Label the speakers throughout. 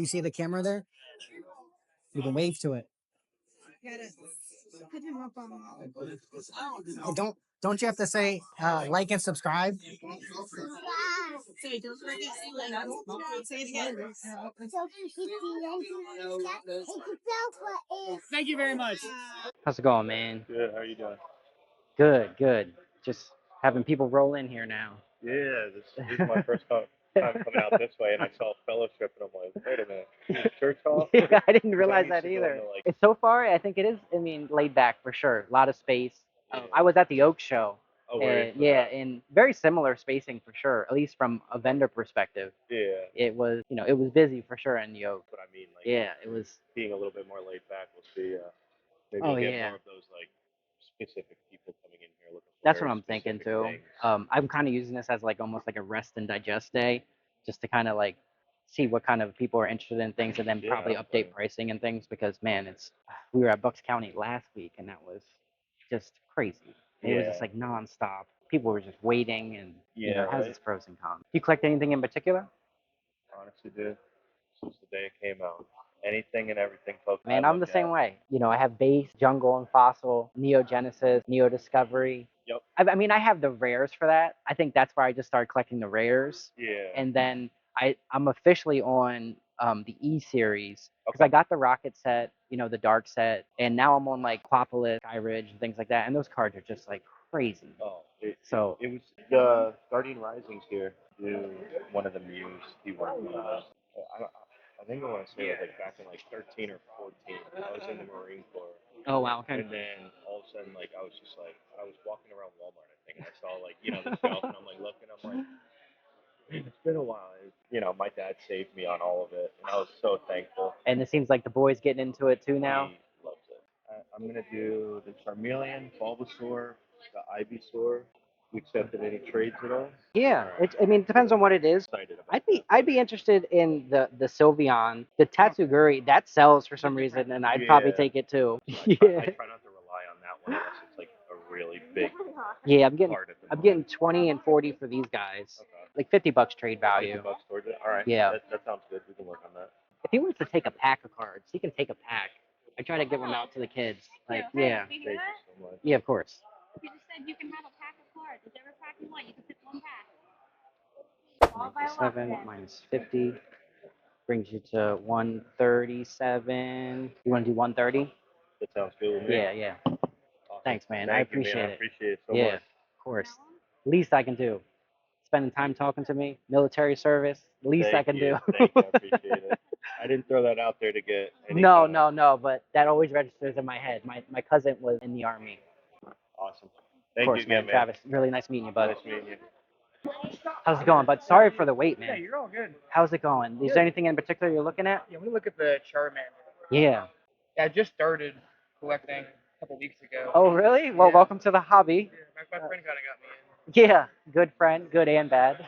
Speaker 1: You see the camera there? You can wave to it. Oh, don't you have to say like and subscribe? Thank you very much. How's it going, man?
Speaker 2: Good. How are you doing?
Speaker 1: Good, good. Just having people roll in here now.
Speaker 2: Yeah, this is my first time coming out this way, and I saw Fellowship, and I'm like, wait a minute, is church off?
Speaker 1: Yeah, I didn't
Speaker 2: 'Cause
Speaker 1: realize
Speaker 2: used
Speaker 1: that
Speaker 2: to go
Speaker 1: either.
Speaker 2: into, like,
Speaker 1: It's so far, I think it is. I mean, laid back for sure. A lot of space. I was at the Oak Show,
Speaker 2: oh, were you?
Speaker 1: and yeah, and very similar spacing for sure. At least from a vendor perspective,
Speaker 2: Yeah,
Speaker 1: it was it was busy for sure in the Oak.
Speaker 2: that's what I mean. Like,
Speaker 1: Yeah, it was.
Speaker 2: being a little bit more laid back. We'll see. Maybe
Speaker 1: Oh
Speaker 2: I'll get
Speaker 1: yeah,
Speaker 2: more of those like specific people coming in here looking for
Speaker 1: that's what
Speaker 2: very
Speaker 1: I'm thinking
Speaker 2: specific
Speaker 1: too.
Speaker 2: things.
Speaker 1: I'm kind of using this as like almost like a rest and digest day, just to kind of like see what kind of people are interested in things, and then
Speaker 2: Yeah,
Speaker 1: probably update pricing and things. Because man, it's we were at Bucks County last week, and that was just crazy. It was just
Speaker 2: Yeah.
Speaker 1: like nonstop. People were just waiting, and
Speaker 2: Yeah,
Speaker 1: it has
Speaker 2: right.
Speaker 1: its pros and cons. You collect anything in particular?
Speaker 2: Honestly, dude, since the day it came out, anything and everything, folks.
Speaker 1: Man, I'm the same way. I have base, jungle and fossil, Neo Genesis, Neo Discovery.
Speaker 2: Yep.
Speaker 1: I mean, I have the rares for that. I think that's where I just started collecting the rares.
Speaker 2: Yeah.
Speaker 1: And then I'm officially on the E series because
Speaker 2: Okay.
Speaker 1: I got the Rocket set, the Dark set, and now I'm on like Quapolis, Sky Ridge, and things like that. And those cards are just like crazy.
Speaker 2: Oh,
Speaker 1: So
Speaker 2: it was the Guardian Risings here. Do one of the Mews. He worked on that. I think I want to say it was like back in like 13 or 14. I was in the Marine Corps.
Speaker 1: oh wow, okay.
Speaker 2: And then all of a sudden, like, I was just like, I was walking around Walmart, I think, and I saw, like, the shelf, and I'm like, looking, I'm like, it's been a while. My dad saved me on all of it, and I was so thankful.
Speaker 1: And it seems like the boys getting into it too now.
Speaker 2: He loves it. I'm going to do the Charmeleon, Bulbasaur, the Ivysaur. You accepted any trades at all?
Speaker 1: Yeah, I mean, it depends on what it is.
Speaker 2: Excited about
Speaker 1: I'd be interested in the Sylveon, the Tatsuguri. That sells for some reason, and I'd probably
Speaker 2: Yeah.
Speaker 1: take it too.
Speaker 2: I
Speaker 1: Yeah,
Speaker 2: try not to rely on that one unless it's like a really big
Speaker 1: yeah. I'm getting
Speaker 2: card at the
Speaker 1: I'm
Speaker 2: moment.
Speaker 1: getting 20 and 40 for these guys,
Speaker 2: Okay.
Speaker 1: like $50 trade
Speaker 2: 50
Speaker 1: value.
Speaker 2: bucks towards it? All right.
Speaker 1: Yeah.
Speaker 2: That sounds good. We can work on that.
Speaker 1: If he wants to take a pack of cards, he can take a pack. I try to give them out to the kids. Like, yeah,
Speaker 2: Thank you so much.
Speaker 1: yeah, of course.
Speaker 3: You just said you can have a pack of cards. Whichever pack you want, you can pick one pack.
Speaker 1: 7 minus 50 brings you to 137. You want to do 130?
Speaker 2: That sounds good with me.
Speaker 1: Yeah, yeah.
Speaker 2: Awesome.
Speaker 1: Thanks, man. I
Speaker 2: Thank you,
Speaker 1: appreciate
Speaker 2: man. I
Speaker 1: it.
Speaker 2: appreciate it so
Speaker 1: Yeah,
Speaker 2: much.
Speaker 1: of course. Least I can do. Spending time talking to me, military service. Least I can do.
Speaker 2: Thank you. I appreciate it. I didn't throw that out there to get any
Speaker 1: No,
Speaker 2: kind of-
Speaker 1: no, but that always registers in my head. My cousin was in the army.
Speaker 2: Awesome.
Speaker 1: Of
Speaker 2: Thank
Speaker 1: course,
Speaker 2: you again,
Speaker 1: man. Travis, really nice meeting you, bud.
Speaker 2: Nice meeting you.
Speaker 1: How's it going, bud? Sorry for the wait,
Speaker 4: Yeah,
Speaker 1: man.
Speaker 4: you're all good.
Speaker 1: How's it going? Is there anything in particular you're looking at?
Speaker 4: Yeah, we look at the Charmander.
Speaker 1: Yeah.
Speaker 4: Yeah, I just started collecting a couple weeks ago.
Speaker 1: Oh, really? Well,
Speaker 4: Yeah.
Speaker 1: welcome to the hobby.
Speaker 4: Yeah, my friend kind of got me in.
Speaker 1: Yeah, good friend, good and bad.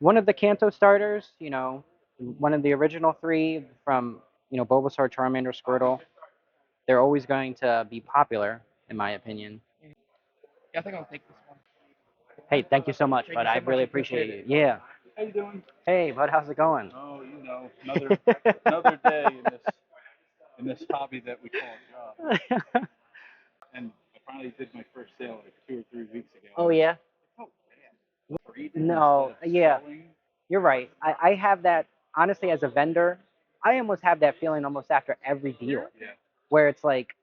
Speaker 1: One of the Kanto starters, one of the original three from, Bulbasaur, Charmander, Squirtle. They're always going to be popular, in my opinion.
Speaker 4: Yeah, I think I'll take this one.
Speaker 1: Hey, thank you so much,
Speaker 4: Thank
Speaker 1: bud.
Speaker 4: you so
Speaker 1: I
Speaker 4: much.
Speaker 1: really
Speaker 4: I
Speaker 1: appreciate
Speaker 4: appreciate
Speaker 1: you. Yeah.
Speaker 5: How you doing?
Speaker 1: Hey, bud, how's it going?
Speaker 5: Oh, another day in this hobby that we call a job. And I finally did my first sale like 2 or 3 weeks ago.
Speaker 1: Oh, yeah?
Speaker 5: Oh man. Reading
Speaker 1: No,
Speaker 5: instead of
Speaker 1: yeah.
Speaker 5: selling.
Speaker 1: You're right. I have that, honestly, as a vendor, I almost have that feeling almost after every deal,
Speaker 5: Yeah.
Speaker 1: where it's like,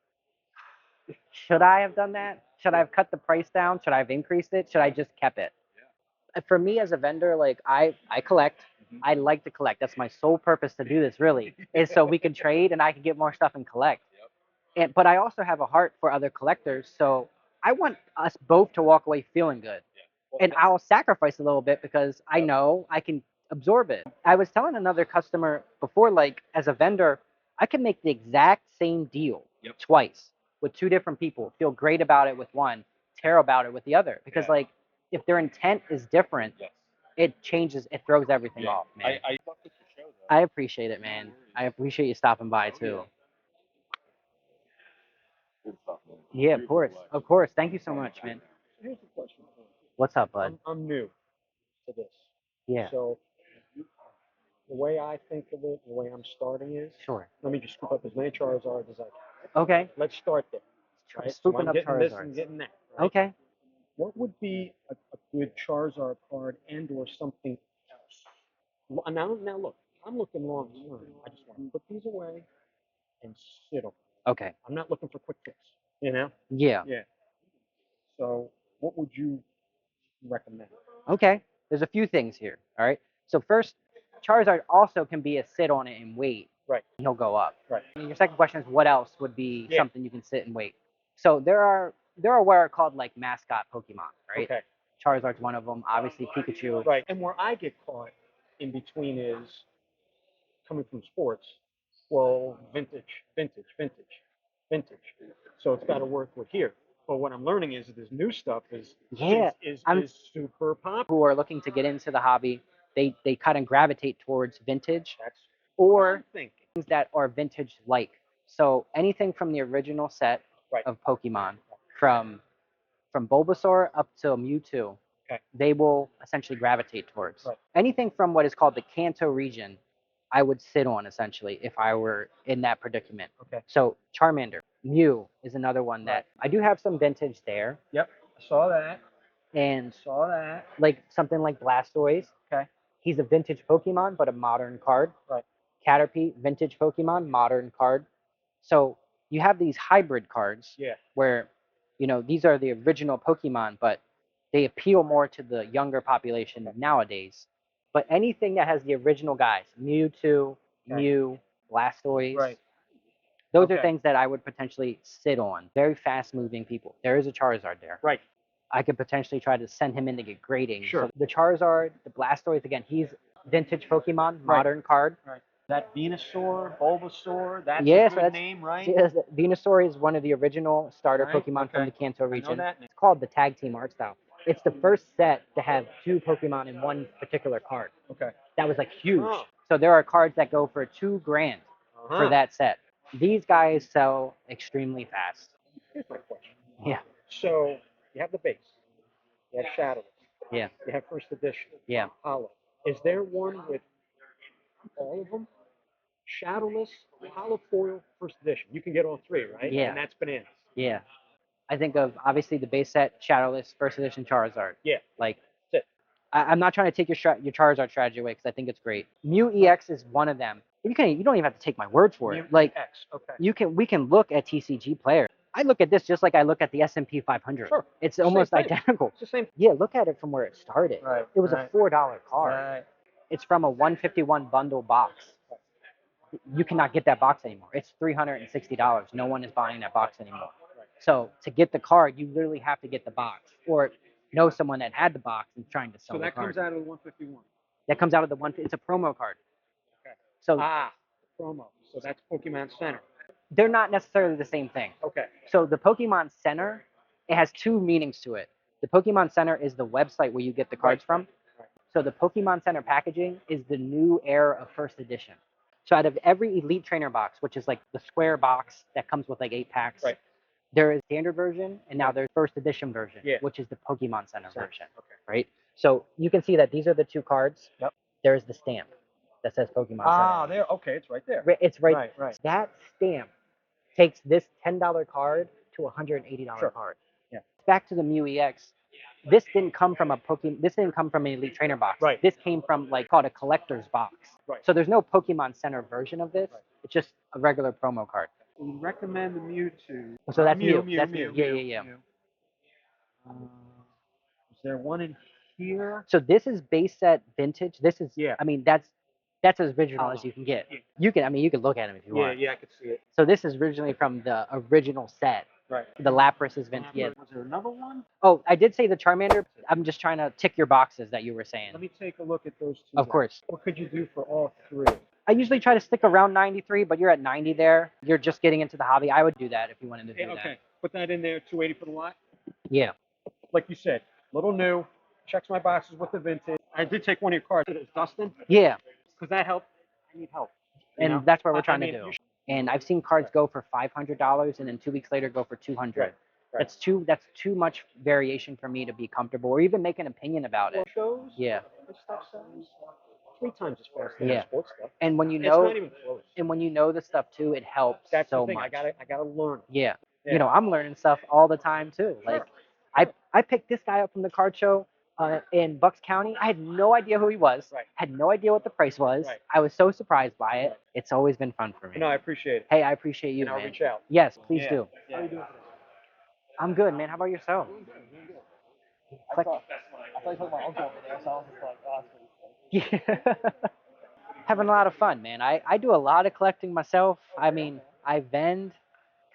Speaker 1: should I have done that? Should I have cut the price down? Should I have increased it? Should I just kept it? For me as a vendor, like I collect.
Speaker 5: Mhm.
Speaker 1: I like to collect. That's my sole purpose to do this, really, is so we can trade and I can get more stuff and collect.
Speaker 5: Yep.
Speaker 1: But I also have a heart for other collectors, so I want us both to walk away feeling good.
Speaker 5: Yeah. Well,
Speaker 1: And I'll sacrifice a little bit because I know I can absorb it. I was telling another customer before, like as a vendor, I can make the exact same deal
Speaker 5: Yep.
Speaker 1: twice with two different people, feel great about it with one, terrible about it with the other. Because
Speaker 5: Yeah.
Speaker 1: like if their intent is different,
Speaker 5: yes.
Speaker 1: it changes, it throws everything
Speaker 5: Yeah.
Speaker 1: off, man.
Speaker 5: I fuck with your show though.
Speaker 1: I appreciate it, man. I appreciate you stopping by too.
Speaker 2: Good stuff, man.
Speaker 1: Yeah, of
Speaker 2: Beautiful
Speaker 1: course.
Speaker 2: life.
Speaker 1: Of course. Thank you so much, man.
Speaker 6: Here's the question.
Speaker 1: What's up, bud?
Speaker 6: I'm new to this.
Speaker 1: Yeah.
Speaker 6: So, way I think of it, the way I'm starting is,
Speaker 1: Sure.
Speaker 6: let me just scoop up as many Charizards as I can.
Speaker 1: Okay.
Speaker 6: Let's start there. Right? So
Speaker 1: Swooping
Speaker 6: I'm
Speaker 1: up
Speaker 6: getting this and
Speaker 1: Charizards.
Speaker 6: getting that. Right?
Speaker 1: Okay.
Speaker 6: What would be a good Charizard card and or something else? Now look, I'm looking long term. I just want to put these away and sit them.
Speaker 1: Okay.
Speaker 6: I'm not looking for quick fix. You know?
Speaker 1: Yeah.
Speaker 6: Yeah. So what would you recommend?
Speaker 1: Okay. There's a few things here. All right. So first, Charizard also can be a sit on it and wait.
Speaker 6: Right.
Speaker 1: He'll go up.
Speaker 6: Right.
Speaker 1: And your second question is what else would be
Speaker 6: Yeah.
Speaker 1: something you can sit and wait. So there are what are called like mascot Pokemon, right?
Speaker 6: Okay.
Speaker 1: Charizard's one of them. Obviously Pikachu.
Speaker 6: Right. And where I get caught in between is coming from sports. Well, vintage. So it's got to work with here. But what I'm learning is that this new stuff is
Speaker 1: Yeah,
Speaker 6: is
Speaker 1: I'm-
Speaker 6: super popular.
Speaker 1: Who are looking to get into the hobby, they kind of gravitate towards vintage
Speaker 6: That's
Speaker 1: or
Speaker 6: I'm thinking.
Speaker 1: things that are vintage like. So anything from the original set
Speaker 6: Right.
Speaker 1: of Pokemon, from Bulbasaur up to Mewtwo,
Speaker 6: Okay.
Speaker 1: they will essentially gravitate towards.
Speaker 6: Right.
Speaker 1: Anything from what is called the Kanto region, I would sit on essentially if I were in that predicament.
Speaker 6: Okay.
Speaker 1: So Charmander, Mew is another one that I do have some vintage there,
Speaker 6: Yep. I saw that.
Speaker 1: and
Speaker 6: Saw that.
Speaker 1: like something like Blastoise.
Speaker 6: Okay.
Speaker 1: He's a vintage Pokemon, but a modern card.
Speaker 6: Right.
Speaker 1: Caterpie, vintage Pokemon, modern card. So you have these hybrid cards
Speaker 6: Yeah.
Speaker 1: where, these are the original Pokemon, but they appeal more to the younger population nowadays. But anything that has the original guys, Mewtwo, Mew, Blastoise,
Speaker 6: Right.
Speaker 1: those are
Speaker 6: Okay.
Speaker 1: things that I would potentially sit on. Very fast moving people. There is a Charizard there.
Speaker 6: Right.
Speaker 1: I could potentially try to send him in to get grading.
Speaker 6: Sure.
Speaker 1: So the Charizard, the Blastoise, again, he's vintage Pokemon, modern card.
Speaker 6: Right. That Venusaur, Bulbasaur, that's
Speaker 1: Yeah,
Speaker 6: a
Speaker 1: so
Speaker 6: good
Speaker 1: that's-
Speaker 6: name, right?
Speaker 1: Yes, Venusaur is one of the original starter
Speaker 6: Right,
Speaker 1: Pokemon from
Speaker 6: okay.
Speaker 1: the Kanto
Speaker 6: I know
Speaker 1: region.
Speaker 6: that name.
Speaker 1: It's called the Tag Team Art Style. It's the first set to have two Pokemon in one particular card.
Speaker 6: Okay.
Speaker 1: That was like huge.
Speaker 6: Oh.
Speaker 1: So there are cards that go for $2,000 for that set. These guys sell extremely fast.
Speaker 6: Here's my question.
Speaker 1: Yeah,
Speaker 6: So you have the base. You have Shadowless.
Speaker 1: yeah,
Speaker 6: You have First Edition.
Speaker 1: yeah.
Speaker 6: Hollow. Is there one with all of them? Shadowless, Hollow Foil, First Edition. You can get all three, right?
Speaker 1: Yeah.
Speaker 6: And that's bananas.
Speaker 1: Yeah. I think of obviously the base set, Shadowless, first edition Charizard.
Speaker 6: Yeah.
Speaker 1: Like,
Speaker 6: That's it.
Speaker 1: I'm not trying to take your Charizard strategy away because I think it's great. Mew EX is one of them. You don't even have to take my word for it. Like,
Speaker 6: X. Okay.
Speaker 1: we can look at TCG players. I look at this just like I look at the S&P 500.
Speaker 6: Sure.
Speaker 1: It's
Speaker 6: Same
Speaker 1: almost
Speaker 6: thing.
Speaker 1: identical.
Speaker 6: It's the same.
Speaker 1: Yeah, look at it from where it started.
Speaker 6: Right,
Speaker 1: It was
Speaker 6: right.
Speaker 1: a $4 card.
Speaker 6: Right.
Speaker 1: It's from a 151 bundle box. You cannot get that box anymore. It's $360. No one is buying that box anymore. So to get the card, you literally have to get the box, or know someone that had the box and trying to sell
Speaker 6: So
Speaker 1: the
Speaker 6: that
Speaker 1: card.
Speaker 6: comes out of the 151.
Speaker 1: That comes out of the one. It's a promo card.
Speaker 6: Okay.
Speaker 1: So
Speaker 6: Promo. So that's Pokemon Center.
Speaker 1: they're not necessarily the same thing.
Speaker 6: Okay.
Speaker 1: So the Pokemon Center, it has two meanings to it. The Pokemon Center is the website where you get the cards from.
Speaker 6: Right.
Speaker 1: So the Pokemon Center packaging is the new era of first edition. So out of every Elite Trainer box, which is like the square box that comes with like 8 packs,
Speaker 6: Right.
Speaker 1: there is standard version, and now there's first edition version,
Speaker 6: Yeah.
Speaker 1: which is the Pokemon Center version,
Speaker 6: Okay.
Speaker 1: right? So you can see that these are the two cards.
Speaker 6: Yep.
Speaker 1: There's the stamp that says Pokemon Center.
Speaker 6: there. Okay, it's right there.
Speaker 1: It's right.
Speaker 6: Right, right.
Speaker 1: That stamp takes this $10 card to a $180
Speaker 6: Sure.
Speaker 1: card.
Speaker 6: Yeah.
Speaker 1: Back to the Mew EX. This didn't come from This didn't come from an Elite Trainer box.
Speaker 6: Right.
Speaker 1: This came from called a collector's box.
Speaker 6: Right.
Speaker 1: So there's no Pokemon Center version of this.
Speaker 6: Right.
Speaker 1: It's just a regular promo card.
Speaker 6: We recommend the Mewtwo.
Speaker 1: So that's
Speaker 6: Mew.
Speaker 1: Mew. That's Mew. Yeah.
Speaker 6: Is there one in here?
Speaker 1: So this is base set vintage. This is
Speaker 6: Yeah.
Speaker 1: I mean that's as original as you can get.
Speaker 6: Yeah.
Speaker 1: You can look at them if you want.
Speaker 6: Yeah, I could see it.
Speaker 1: So this is originally from the original set.
Speaker 6: Right.
Speaker 1: The Lapras is vintage. Yeah.
Speaker 6: Was there another one?
Speaker 1: Oh, I did say the Charmander. I'm just trying to tick your boxes that you were saying.
Speaker 6: Let me take a look at those two.
Speaker 1: Of
Speaker 6: guys.
Speaker 1: course.
Speaker 6: What could you do for all three?
Speaker 1: I usually try to stick around 93, but you're at 90 there. You're just getting into the hobby. I would do that if you wanted to do
Speaker 6: Okay,
Speaker 1: that.
Speaker 6: put that in there. 280 for the lot.
Speaker 1: Yeah.
Speaker 6: Like you said, little new. Checks my boxes with the vintage. I did take one of your cards. It's Dustin,
Speaker 1: Yeah.
Speaker 6: because that helped. I need help. you
Speaker 1: And
Speaker 6: know?
Speaker 1: that's what we're
Speaker 6: I
Speaker 1: trying
Speaker 6: mean,
Speaker 1: to do.
Speaker 6: you should-
Speaker 1: And I've seen cards go for $500 and then 2 weeks later go for 200.
Speaker 6: Right, right.
Speaker 1: That's too much variation for me to be comfortable or even make an opinion about it.
Speaker 6: Shows.
Speaker 1: Yeah.
Speaker 6: This stuff sells. 3 times as fast as
Speaker 1: Yeah.
Speaker 6: sports stuff.
Speaker 1: And when you
Speaker 6: It's
Speaker 1: know,
Speaker 6: not even close.
Speaker 1: and when you know the stuff too, it helps
Speaker 6: That's
Speaker 1: so
Speaker 6: the thing.
Speaker 1: much.
Speaker 6: I gotta learn.
Speaker 1: Yeah.
Speaker 6: Yeah.
Speaker 1: You know, I'm learning stuff all the time too. Like, I picked this guy up from the card show in Bucks County. I had no idea who he was.
Speaker 6: Right.
Speaker 1: Had no idea what the price was.
Speaker 6: Right.
Speaker 1: I was so surprised by it. It's always been fun for me.
Speaker 6: No, I appreciate it.
Speaker 1: Hey, I appreciate you,
Speaker 6: And I'll
Speaker 1: man.
Speaker 6: reach out.
Speaker 1: Yes, please
Speaker 6: Yeah.
Speaker 1: do.
Speaker 6: Yeah. How you doing?
Speaker 1: I'm good, man. How about yourself?
Speaker 4: I thought you told my uncle over there, so I was just like, oh, that's pretty cool.
Speaker 1: Yeah. Having a lot of fun, man. I do a lot of collecting myself. I mean, I vend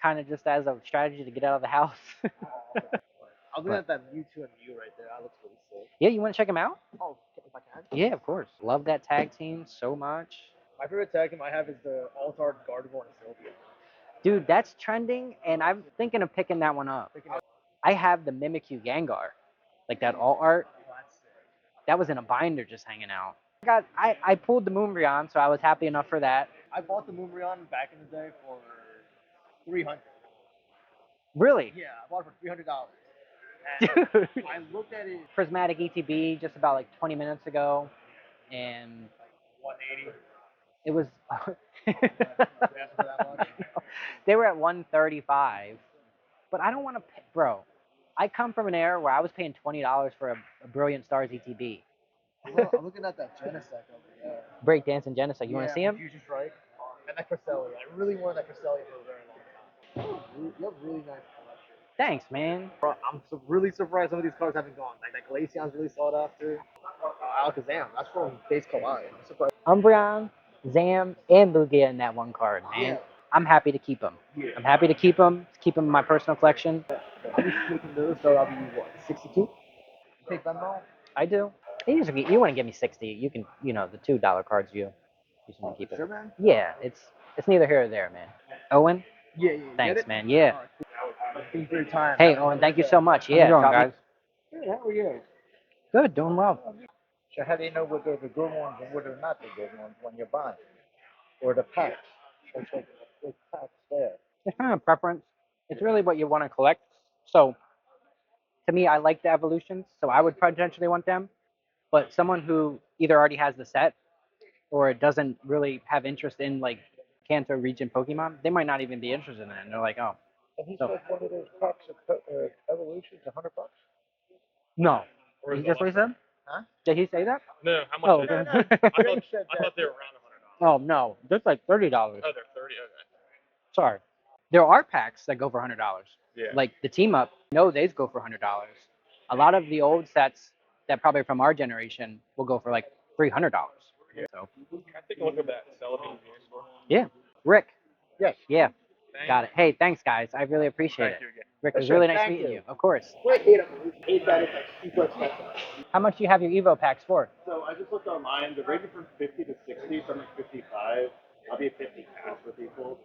Speaker 1: kind of just as a strategy to get out of the house.
Speaker 4: I was looking at that Mewtwo and Mew right there. That looks really sick.
Speaker 1: Yeah, you want to check them out?
Speaker 4: Oh, if I can.
Speaker 1: Yeah, of course. Love that tag team so much.
Speaker 4: My favorite tag team I have is the Altard Gardevoir and Sylvia.
Speaker 1: Dude, that's trending, and I'm thinking of picking that one up. I have the Mimikyu Gengar, like that alt art.
Speaker 4: Oh, that's sick.
Speaker 1: That was in a binder just hanging out. I pulled the Moonbryon, so I was happy enough for that.
Speaker 4: I bought the Moonbryon back in the day for $300.
Speaker 1: Really?
Speaker 4: Yeah, I bought it for $300.
Speaker 1: Dude.
Speaker 4: I looked at it
Speaker 1: Prismatic ETB just about like 20 minutes ago, and
Speaker 4: 180.
Speaker 1: it was.
Speaker 4: They asked for that much.
Speaker 1: They were at 135, but I don't want to, bro. I come from an era where I was paying $20 for a Brilliant Stars ETB.
Speaker 4: I'm looking at that Genesect over there.
Speaker 1: Breakdance and Genesect. You want to see him?
Speaker 4: Fusion Strike. And that Cresselia. I really wanted that Cresselia for a very long time. You have really nice collection.
Speaker 1: Thanks, man.
Speaker 4: Bro, I'm really surprised some of these cards haven't gone. Like that Glaceon's really sought after. Alakazam, that's from Base Kawaii. I'm surprised.
Speaker 1: Umbreon, Zam, and Lugia in that one card, man.
Speaker 4: Yeah.
Speaker 1: I'm happy to keep them.
Speaker 4: Yeah.
Speaker 1: I'm happy to keep them in my personal collection.
Speaker 4: I'll be taking those, so I'll be what, 62? You take Venmo?
Speaker 1: I do. You want to give me 60? You can, the $2 cards you just want to keep it.
Speaker 4: Sure, man?
Speaker 1: Yeah, it's neither here or there, man. Owen,
Speaker 4: Yeah.
Speaker 1: thanks,
Speaker 4: Get it?
Speaker 1: man. Yeah.
Speaker 4: Alright, cool. Thank you for your time.
Speaker 1: Hey, Owen, thank you so much. Yeah,
Speaker 6: doing,
Speaker 1: drop me-
Speaker 6: guys?
Speaker 4: Good, how are you?
Speaker 1: Good, doing well.
Speaker 7: So how do you know whether the good ones and whether not the good ones when you buy? Or the packs? So it's like the packs there.
Speaker 1: It's kind of preference. It's really what you want to collect. So, to me, I like the evolutions, so I would potentially want them. But someone who either already has the set or doesn't really have interest in like Kanto region Pokemon, they might not even be interested in it. And they're like, oh,
Speaker 7: And he
Speaker 1: So-
Speaker 7: said one of those packs of evolutions, $100.
Speaker 1: no.
Speaker 2: Or
Speaker 1: Did
Speaker 2: is
Speaker 1: he just
Speaker 2: it
Speaker 1: what he said?
Speaker 7: Huh?
Speaker 1: Did he say that?
Speaker 2: No, how much
Speaker 1: Oh,
Speaker 2: is it?
Speaker 7: No,
Speaker 1: okay.
Speaker 2: I
Speaker 7: Ray said
Speaker 2: I
Speaker 7: that.
Speaker 2: thought they were around $100.
Speaker 1: Oh no, that's like $30.
Speaker 2: Oh, they're 30. Okay.
Speaker 1: Sorry. There are packs that go for $100.
Speaker 2: Yeah.
Speaker 1: Like the team up, no, they go for $100. A lot of the old sets that probably from our generation will go for like $300.
Speaker 2: Yeah.
Speaker 1: So
Speaker 2: Can I take a look at that Celebi store?
Speaker 1: yeah, Rick.
Speaker 7: Yes.
Speaker 1: Yeah,
Speaker 2: Thank
Speaker 1: got it. Hey, thanks guys. I really appreciate
Speaker 2: Thank
Speaker 1: it.
Speaker 2: you again.
Speaker 1: Rick, it was
Speaker 7: Sure,
Speaker 1: really nice
Speaker 7: thank
Speaker 1: meeting
Speaker 7: you.
Speaker 1: you. Of course.
Speaker 4: I hate them. I hate that it's like super expensive.
Speaker 1: How much do you have your Evo packs for?
Speaker 2: So I just looked online. They're ranging from 50 to 60. Some like 55. I'll be at 50 cash for people.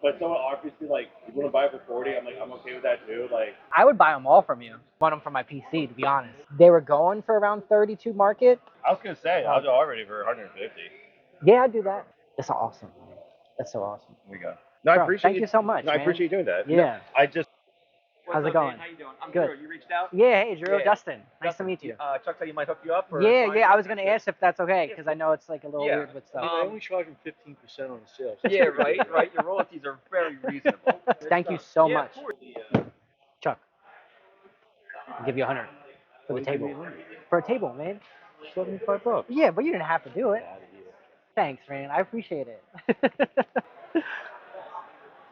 Speaker 2: But someone obviously like, you want to buy it for 40? I'm like, I'm okay with that too. Like,
Speaker 1: I would buy them all from you. Want them for my PC, to be honest. They were going for around 32 market.
Speaker 2: I was gonna say, I'll do already for 150.
Speaker 1: Yeah, I'd do that. That's awesome, man. That's so awesome.
Speaker 2: There we go. No, I
Speaker 1: Bro,
Speaker 2: appreciate
Speaker 1: thank you so much.
Speaker 2: No, I
Speaker 1: man.
Speaker 2: appreciate you doing that.
Speaker 1: Yeah.
Speaker 2: No, I just.
Speaker 1: How's it going?
Speaker 4: How you doing? I'm
Speaker 1: Good.
Speaker 4: Drew. You reached out?
Speaker 1: Yeah, hey, Drew,
Speaker 4: Yeah.
Speaker 1: Justin. Nice
Speaker 4: Justin,
Speaker 1: to meet you.
Speaker 4: Chuck said you might hook you up. Or
Speaker 1: Yeah,
Speaker 4: find
Speaker 1: yeah.
Speaker 4: you.
Speaker 1: I was gonna ask if that's okay because I know it's like a little
Speaker 4: Yeah.
Speaker 1: weird with stuff.
Speaker 5: I only charge him 15% on the sales.
Speaker 4: Yeah, right. Your royalties are very reasonable.
Speaker 1: Thank you so
Speaker 4: Yeah,
Speaker 1: much,
Speaker 4: of course.
Speaker 1: Chuck. I'll give you 100 for the table. For a table, man.
Speaker 5: $75.
Speaker 1: Yeah, but you didn't have to do it. Thanks, man. I appreciate it.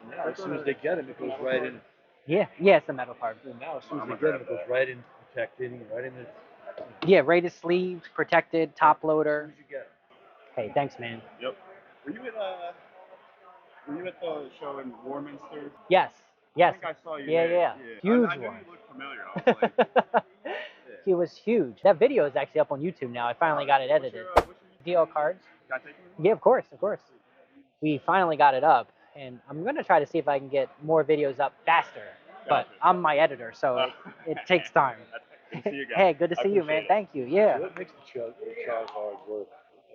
Speaker 5: Now, as soon as they get him, it goes right in.
Speaker 1: yeah, it's the metal card.
Speaker 5: And now, as soon as they get him, it goes right in protected, right in the.
Speaker 1: Yeah, rated sleeves, protected, top loader.
Speaker 5: As soon as you get him.
Speaker 1: Hey, thanks, man.
Speaker 2: Yep. Were you at the show in Warminster?
Speaker 1: Yes, yes.
Speaker 2: I think I saw you
Speaker 1: Yeah,
Speaker 2: there.
Speaker 1: yeah. Huge
Speaker 2: I knew
Speaker 1: one.
Speaker 2: you looked familiar. I was like,
Speaker 1: He was huge. That video is actually up on YouTube now. I finally got it edited.
Speaker 2: what's your
Speaker 1: DL cards.
Speaker 2: can I take it?
Speaker 1: Yeah, of course, of course. We finally got it up, and I'm gonna try to see if I can get more videos up faster. But
Speaker 2: Gotcha.
Speaker 1: I'm my editor, so it takes time.
Speaker 2: Good to see you guys.
Speaker 1: Hey, good to
Speaker 2: I
Speaker 1: see you, man.
Speaker 2: appreciate it.
Speaker 1: Thank you. Yeah.
Speaker 5: What makes the Charizard work?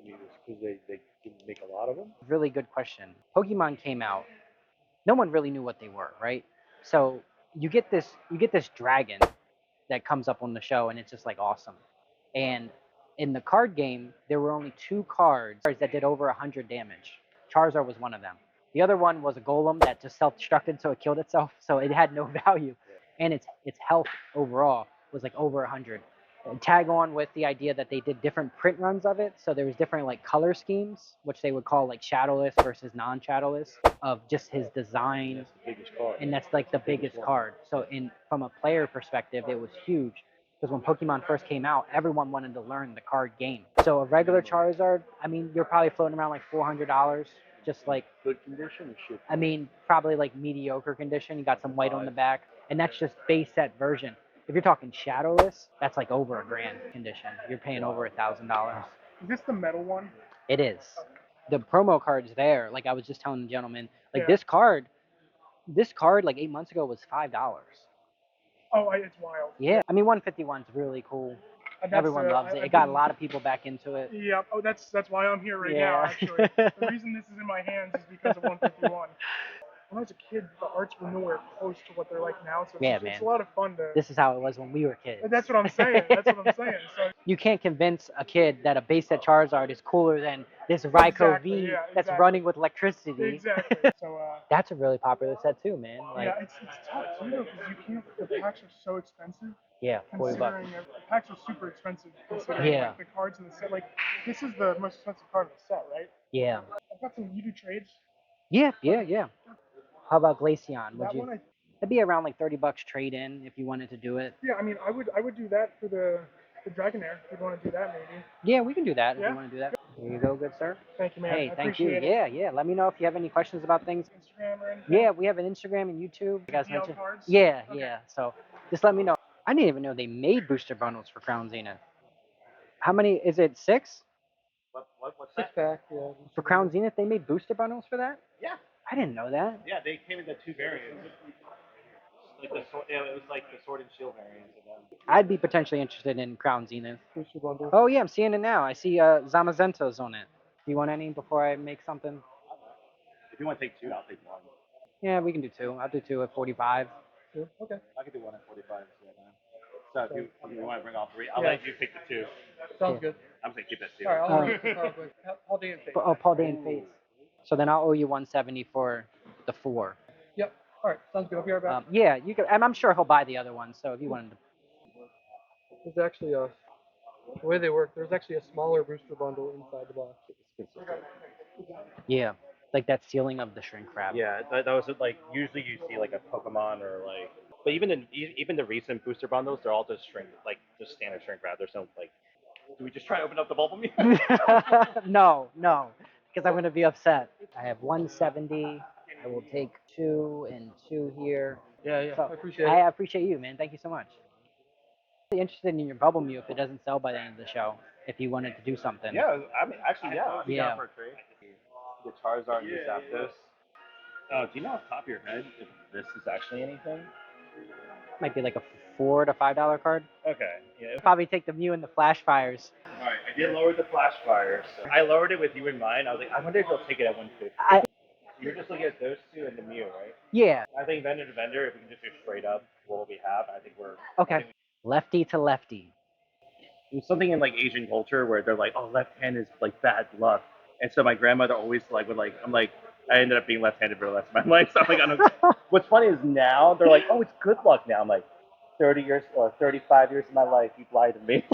Speaker 5: I mean, it's because they didn't make a lot of them.
Speaker 1: Really good question. Pokemon came out. No one really knew what they were, right? So you get this dragon that comes up on the show, and it's just like awesome. And In the card game, there were only 2 cards that did over 100 damage. Charizard was one of them. The other one was a golem that just self-destructed, so it killed itself, so it had no value. And its health overall was like over 100. And tag on with the idea that they did different print runs of it, so there was different like color schemes, which they would call like shadowless versus non-shadowless, of just his design,
Speaker 2: That's the biggest card.
Speaker 1: and that's like the biggest
Speaker 2: one.
Speaker 1: card. So in from a player perspective, it was huge because when Pokemon first came out, everyone wanted to learn the card game. So a regular Charizard, I mean, you're probably floating around like $400, just like,
Speaker 2: Good condition or shit?
Speaker 1: I mean, probably like mediocre condition. You got some white on the back, and that's just base set version. If you're talking shadowless, that's like over $1,000 condition. You're paying over $1,000.
Speaker 8: Is this the metal one?
Speaker 1: It is. The promo card's there. Like I was just telling the gentleman, like
Speaker 8: Yeah.
Speaker 1: this card like 8 months ago was $5.
Speaker 8: Oh, it's wild.
Speaker 1: Yeah, I mean 151's really cool.
Speaker 8: And that's,
Speaker 1: Everyone loves it.
Speaker 8: I've
Speaker 1: It got a
Speaker 8: been-
Speaker 1: lot of people back into it.
Speaker 8: Yeah. Oh, that's why I'm here right now.
Speaker 1: Yeah.
Speaker 8: Actually, the reason this is in my hands is because of 151. When I was a kid, the arts were nowhere close to what they're like now. So
Speaker 1: Yeah,
Speaker 8: it's
Speaker 1: man.
Speaker 8: a lot of fun to.
Speaker 1: This is how it was when we were kids.
Speaker 8: That's what I'm saying. That's what I'm saying. So
Speaker 1: You can't convince a kid that a base set Charizard is cooler than this Raikou
Speaker 8: Exactly,
Speaker 1: V
Speaker 8: yeah,
Speaker 1: that's
Speaker 8: exactly.
Speaker 1: running with electricity.
Speaker 8: exactly. So
Speaker 1: That's a really popular set too, man. Like,
Speaker 8: yeah, it's tough too though because you can't. The packs are so expensive.
Speaker 1: yeah, 40 bucks.
Speaker 8: Considering the packs are super expensive considering
Speaker 1: Yeah.
Speaker 8: like, the cards in the set. Like this is the most expensive card in the set, right?
Speaker 1: Yeah.
Speaker 8: I've got some. You do trades.
Speaker 1: Yeah. How about Glaceon? Would
Speaker 8: That
Speaker 1: you?
Speaker 8: one,
Speaker 1: It'd be around like 30 bucks trade in if you wanted to do it.
Speaker 8: yeah. I mean, I would do that for the Dragonair. If you want to do that, maybe.
Speaker 1: Yeah, we can do that if
Speaker 8: Yeah?
Speaker 1: you want to do that. Here you go, good sir.
Speaker 8: Thank you, man.
Speaker 1: Hey,
Speaker 8: I
Speaker 1: thank you.
Speaker 8: appreciate it.
Speaker 1: Yeah. Let me know if you have any questions about things.
Speaker 8: Instagram or anything.
Speaker 1: Yeah, we have an Instagram and YouTube. You guys
Speaker 8: DL
Speaker 1: mentioned.
Speaker 8: cards?
Speaker 1: Yeah,
Speaker 8: Okay.
Speaker 1: yeah. So just let me know. I didn't even know they made booster bundles for Crown Zenith. How many? Is it 6?
Speaker 2: What's
Speaker 6: Six
Speaker 2: that?
Speaker 6: pack, yeah.
Speaker 1: For Crown Zenith, they made booster bundles for that?
Speaker 2: Yeah.
Speaker 1: I didn't know that.
Speaker 2: Yeah, they came in the 2 variants. Like it was like the Sword and Shield variants of them.
Speaker 1: I'd be potentially interested in Crown Zenith.
Speaker 6: Booster bundle.
Speaker 1: Oh, yeah, I'm seeing it now. I see Zamazento's on it. Do you want any before I make something?
Speaker 2: If you want to take 2, I'll take 1.
Speaker 1: Yeah, we can do 2. I'll do 2 at 45.
Speaker 6: Yeah, okay.
Speaker 2: I could do 1 at 45. So if you want to bring all 3, I'll
Speaker 6: Yeah.
Speaker 2: let you pick the 2.
Speaker 6: Sounds
Speaker 1: Yeah.
Speaker 6: good.
Speaker 2: I'm gonna keep that 2.
Speaker 6: All right,
Speaker 1: Oh.
Speaker 6: I'll read it probably. All day and face.
Speaker 1: Oh, Paul Dane Fates. So then I'll owe you 170 for the 4.
Speaker 6: Yep. All right, sounds good. I'll be right back.
Speaker 1: Yeah, you can, and I'm sure he'll buy the other one. So if you wanted to,
Speaker 6: There's actually the way they work. There's actually a smaller booster bundle inside the box.
Speaker 1: yeah, like that sealing of the shrink wrap.
Speaker 2: Yeah, that was like usually you see like a Pokemon or like, but even the recent booster bundles, they're all just just standard shrink wrap. There's no like, do we just try to open up the bubble meat?
Speaker 1: no, because I'm gonna be upset. I have 170. I will take 2 and 2 here.
Speaker 6: Yeah,
Speaker 1: So
Speaker 6: I appreciate it.
Speaker 1: I appreciate you, man. Thank you so much. Really interested in your bubble mew if it doesn't sell by the end of the show. If you wanted to do something.
Speaker 2: Yeah, I mean actually I'd be
Speaker 1: Yeah.
Speaker 2: down for a trade. The Charizard and the Zapdos. Do you know off the top of your head if this is actually anything?
Speaker 1: Might be like a $4 to $5 card.
Speaker 2: Okay. Yeah.
Speaker 1: Probably take the Mew and the Flash Fires.
Speaker 2: All right. I did lower the flash fires. I lowered it with you in mind. I was like, I wonder if they'll take it at 150. You're just looking at those 2 and the Mew, right?
Speaker 1: Yeah.
Speaker 2: I think vendor to vendor, if we can just do straight up what we have, I think we're
Speaker 1: Okay. Lefty to lefty.
Speaker 2: There's something in like Asian culture where they're like, oh, left hand is like bad luck, and so my grandmother always like would like, I'm like, I ended up being left-handed for the rest of my life. So I'm like, I don't. What's funny is now they're like, oh, it's good luck now. I'm like, 30 years or 35 years of my life, you've lied to me.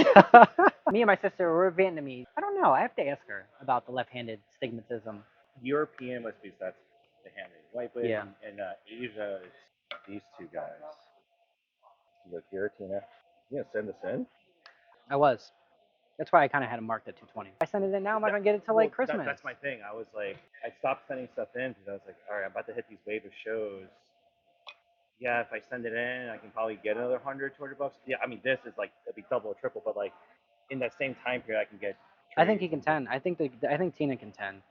Speaker 1: Me and my sister were Vietnamese. I don't know. I have to ask her about the left-handed stigmatism.
Speaker 2: European must be that's the handed. White, but
Speaker 1: Yeah.
Speaker 2: in Asia, it's these 2 guys. Look here, Tina. You gonna send this in?
Speaker 1: I was. That's why I kind of had it marked at 220. I send it in now. I'm not gonna get it till like
Speaker 2: Well,
Speaker 1: Christmas.
Speaker 2: that's my thing. I was like, I stopped sending stuff in because I was like, all right, I'm about to hit these wave of shows. Yeah, if I send it in, I can probably get another 100, 200 bucks. Yeah, I mean, this is like, it'd be double or triple, but like, in that same time period, I can get.
Speaker 1: I think he can 10. I think Tina can 10.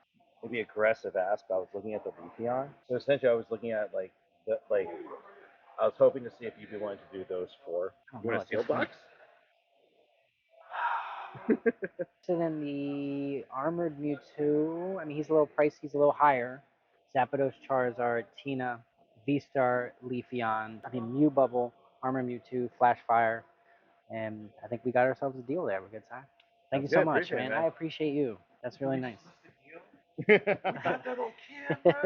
Speaker 2: It'd be aggressive ask, but I was looking at the Leafeon. So essentially, I was looking at like, I was hoping to see if you'd be willing to do those 4.
Speaker 1: Oh,
Speaker 2: You want
Speaker 1: no,
Speaker 2: a steel
Speaker 1: it's fine.
Speaker 2: box?
Speaker 1: So then the Armored Mewtwo, I mean, he's a little pricey, he's a little higher. Zapdos, Charizard, Tina, V-Star, Leafeon, I mean, Mew Bubble, Armored Mewtwo, Flash Fire, and I think we got ourselves a deal there. We're good, Si. Thank you
Speaker 2: Sounds
Speaker 1: so
Speaker 2: good.
Speaker 1: much,
Speaker 2: Appreciate it,
Speaker 1: man.
Speaker 2: man.
Speaker 1: I appreciate you. That's really nice.
Speaker 2: That little kid, man.